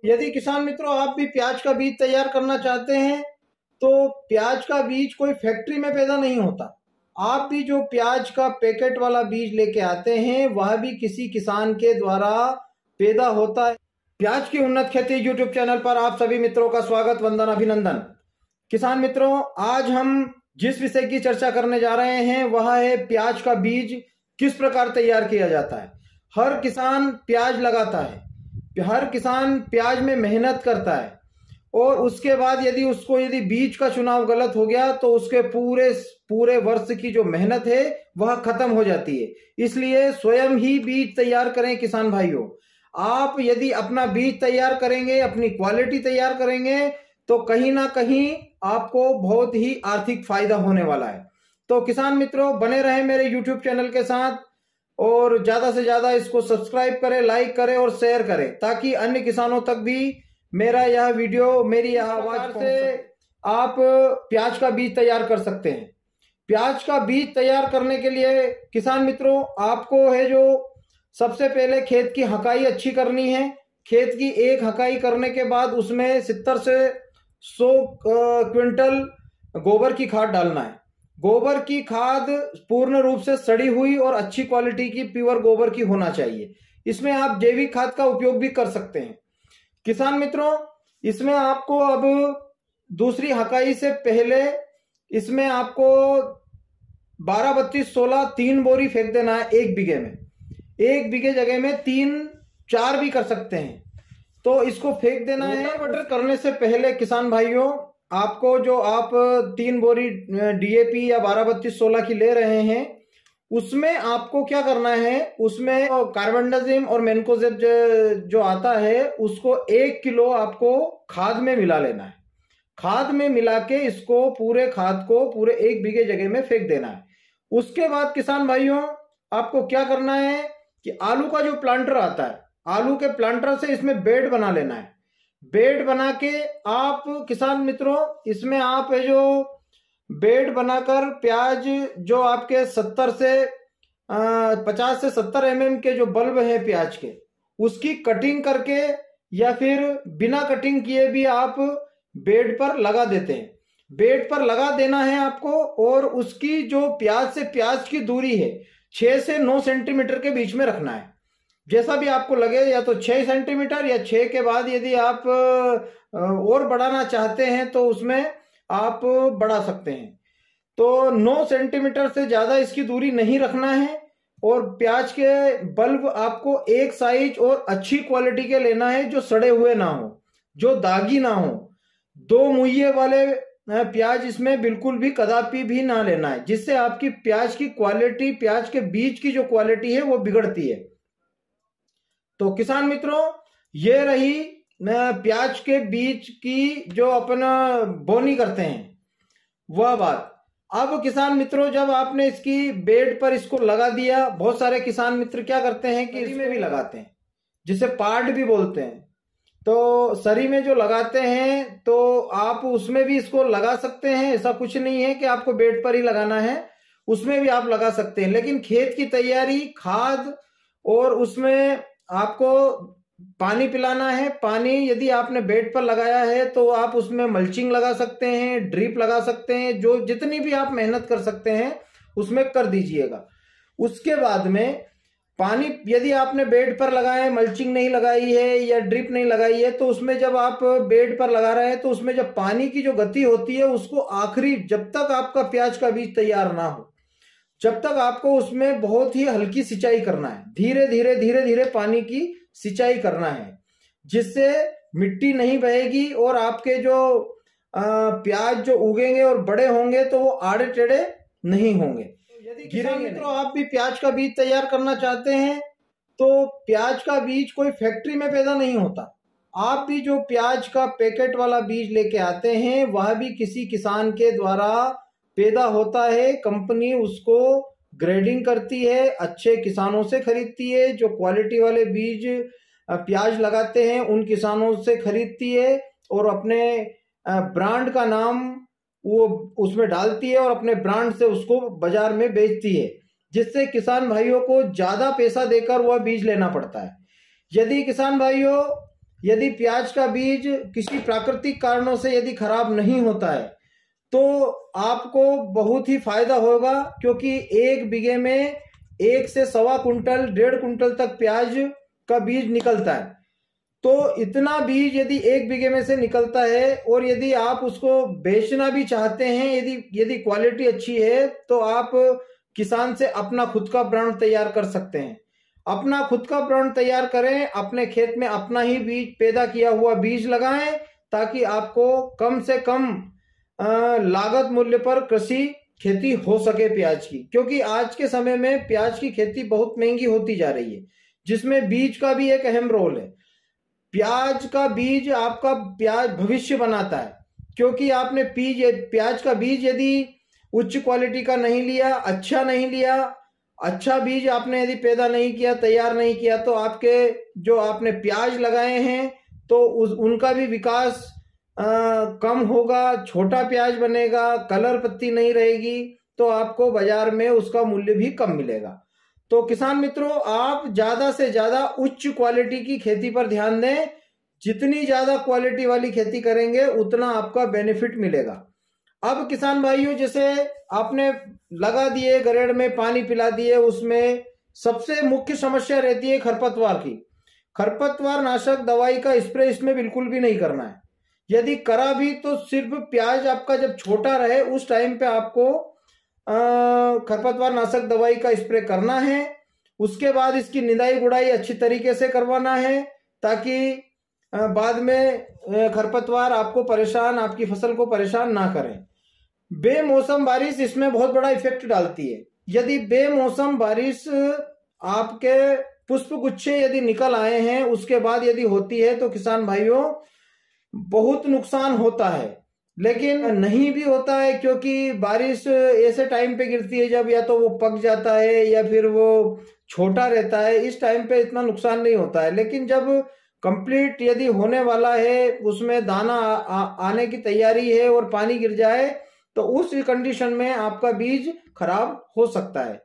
यदि किसान मित्रों आप भी प्याज का बीज तैयार करना चाहते हैं तो प्याज का बीज कोई फैक्ट्री में पैदा नहीं होता। आप भी जो प्याज का पैकेट वाला बीज लेके आते हैं वह भी किसी किसान के द्वारा पैदा होता है। प्याज की उन्नत खेती यूट्यूब चैनल पर आप सभी मित्रों का स्वागत, वंदन, अभिनंदन। किसान मित्रों, आज हम जिस विषय की चर्चा करने जा रहे हैं वह है प्याज का बीज किस प्रकार तैयार किया जाता है। हर किसान प्याज लगाता है, हर किसान प्याज में मेहनत करता है और उसके बाद यदि बीज का चुनाव गलत हो गया तो उसके पूरे वर्ष की जो मेहनत है वह खत्म हो जाती है। इसलिए स्वयं ही बीज तैयार करें किसान भाइयों। आप यदि अपना बीज तैयार करेंगे, अपनी क्वालिटी तैयार करेंगे तो कहीं ना कहीं आपको बहुत ही आर्थिक फायदा होने वाला है। तो किसान मित्रों बने रहें मेरे YouTube चैनल के साथ और ज्यादा से ज्यादा इसको सब्सक्राइब करें, लाइक करें और शेयर करें ताकि अन्य किसानों तक भी मेरा यह वीडियो, मेरी यह आवाज से आप प्याज का बीज तैयार कर सकते हैं। प्याज का बीज तैयार करने के लिए किसान मित्रों आपको है जो सबसे पहले खेत की हकाई अच्छी करनी है। खेत की एक हकाई करने के बाद उसमें 70 से 100 क्विंटल गोबर की खाद डालना है। गोबर की खाद पूर्ण रूप से सड़ी हुई और अच्छी क्वालिटी की प्योर गोबर की होना चाहिए। इसमें आप जैविक खाद का उपयोग भी कर सकते हैं। किसान मित्रों, इसमें आपको अब दूसरी हकाई से पहले इसमें आपको 12, 32, 16 3 बोरी फेंक देना है एक बीघे में। एक बीघे जगह में 3, 4 भी कर सकते हैं। तो इसको फेंक देना है। बटर करने से पहले किसान भाइयों आपको जो आप 3 बोरी DAP या 12, 32, 16 की ले रहे हैं उसमें आपको क्या करना है, उसमें कार्बेंडाजिम और मैनकोजेब जो आता है उसको 1 किलो आपको खाद में मिला लेना है। खाद में मिला के इसको पूरे खाद को पूरे 1 बीघे जगह में फेंक देना है। उसके बाद किसान भाइयों आपको क्या करना है कि आलू का जो प्लांटर आता है, आलू के प्लांटर से इसमें बेड बना लेना है। बेड बना के आप किसान मित्रों इसमें आप है जो बेड बनाकर प्याज जो आपके 50 से 70 mm के जो बल्ब है प्याज के, उसकी कटिंग करके या फिर बिना कटिंग किए भी आप बेड पर लगा देते हैं। बेड पर लगा देना है आपको और उसकी जो प्याज से प्याज की दूरी है 6 से 9 सेंटीमीटर के बीच में रखना है। जैसा भी आपको लगे, या तो 6 सेंटीमीटर या 6 के बाद यदि आप और बढ़ाना चाहते हैं तो उसमें आप बढ़ा सकते हैं। तो 9 सेंटीमीटर से ज्यादा इसकी दूरी नहीं रखना है और प्याज के बल्ब आपको एक साइज और अच्छी क्वालिटी के लेना है, जो सड़े हुए ना हो, जो दागी ना हो। 2 मुइये वाले प्याज इसमें बिल्कुल भी कदापि भी ना लेना है, जिससे आपकी प्याज की क्वालिटी, प्याज के बीज की जो क्वालिटी है वो बिगड़ती है। तो किसान मित्रों ये रही प्याज के बीज की जो अपना बोनी करते हैं वह बात। अब किसान मित्रों जब आपने इसकी बेड पर इसको लगा दिया, बहुत सारे किसान मित्र क्या करते हैं कि इसमें भी लगाते हैं, जिसे पार्ट भी बोलते हैं। तो सरी में जो लगाते हैं तो आप उसमें भी इसको लगा सकते हैं। ऐसा कुछ नहीं है कि आपको बेड पर ही लगाना है, उसमें भी आप लगा सकते हैं। लेकिन खेत की तैयारी, खाद और उसमें आपको पानी पिलाना है। पानी यदि आपने बेड पर लगाया है तो आप उसमें मल्चिंग लगा सकते हैं, ड्रिप लगा सकते हैं, जो जितनी भी आप मेहनत कर सकते हैं उसमें कर दीजिएगा। उसके बाद में पानी यदि आपने बेड पर लगाया है, मल्चिंग नहीं लगाई है या ड्रिप नहीं लगाई है, तो उसमें जब आप बेड पर लगा रहे हैं तो उसमें जब पानी की जो गति होती है उसको आखिरी, जब तक आपका प्याज का बीज तैयार ना हो, जब तक आपको उसमें बहुत ही हल्की सिंचाई करना है। धीरे धीरे पानी की सिंचाई करना है, जिससे मिट्टी नहीं बहेगी और आपके जो प्याज जो उगेंगे और बड़े होंगे तो वो आड़े टेढ़े नहीं होंगे, यदि गिरेंगे। तो आप भी प्याज का बीज तैयार करना चाहते हैं तो प्याज का बीज कोई फैक्ट्री में पैदा नहीं होता। आप भी जो प्याज का पैकेट वाला बीज लेके आते हैं वह भी किसी किसान के द्वारा पैदा होता है। कंपनी उसको ग्रेडिंग करती है, अच्छे किसानों से खरीदती है, जो क्वालिटी वाले बीज प्याज लगाते हैं उन किसानों से खरीदती है और अपने ब्रांड का नाम वो उसमें डालती है और अपने ब्रांड से उसको बाजार में बेचती है, जिससे किसान भाइयों को ज्यादा पैसा देकर वह बीज लेना पड़ता है। यदि किसान भाइयों यदि प्याज का बीज किसी प्राकृतिक कारणों से यदि खराब नहीं होता है तो आपको बहुत ही फायदा होगा, क्योंकि 1 बीघे में 1 से 1.25 कुंटल 1.5 कुंटल तक प्याज का बीज निकलता है। तो इतना बीज यदि 1 बीघे में से निकलता है और यदि आप उसको बेचना भी चाहते हैं, यदि क्वालिटी अच्छी है, तो आप किसान से अपना खुद का ब्रांड तैयार कर सकते हैं। अपना खुद का ब्रांड तैयार करें, अपने खेत में अपना ही बीज, पैदा किया हुआ बीज लगाएं, ताकि आपको कम से कम लागत मूल्य पर कृषि खेती हो सके प्याज की। क्योंकि आज के समय में प्याज की खेती बहुत महंगी होती जा रही है, जिसमें बीज का भी एक अहम रोल है। प्याज का बीज आपका प्याज भविष्य बनाता है, क्योंकि आपने प्याज का बीज यदि उच्च क्वालिटी का नहीं लिया, अच्छा नहीं लिया, अच्छा बीज आपने यदि पैदा नहीं किया, तैयार नहीं किया, तो आपके जो आपने प्याज लगाए हैं तो उनका भी विकास कम होगा, छोटा प्याज बनेगा, कलर पत्ती नहीं रहेगी, तो आपको बाजार में उसका मूल्य भी कम मिलेगा। तो किसान मित्रों, आप ज्यादा से ज्यादा उच्च क्वालिटी की खेती पर ध्यान दें। जितनी ज्यादा क्वालिटी वाली खेती करेंगे उतना आपका बेनिफिट मिलेगा। अब किसान भाइयों, जैसे आपने लगा दिए, गरेड़ में पानी पिला दिए, उसमें सबसे मुख्य समस्या रहती है खरपतवार की। खरपतवार नाशक दवाई का स्प्रे इसमें बिल्कुल भी नहीं करना है। यदि करा भी तो सिर्फ प्याज आपका जब छोटा रहे उस टाइम पे आपको खरपतवार नाशक दवाई का स्प्रे करना है। उसके बाद इसकी निदाई गुड़ाई अच्छी तरीके से करवाना है, ताकि बाद में खरपतवार आपकी फसल को परेशान ना करें। बेमौसम बारिश इसमें बहुत बड़ा इफेक्ट डालती है। यदि बेमौसम बारिश आपके पुष्प गुच्छे यदि निकल आए हैं उसके बाद यदि होती है तो किसान भाइयों बहुत नुकसान होता है। लेकिन नहीं भी होता है, क्योंकि बारिश ऐसे टाइम पे गिरती है जब या तो वो पक जाता है या फिर वो छोटा रहता है, इस टाइम पे इतना नुकसान नहीं होता है। लेकिन जब कंप्लीट यदि होने वाला है, उसमें दाना आने की तैयारी है और पानी गिर जाए, तो उस कंडीशन में आपका बीज खराब हो सकता है।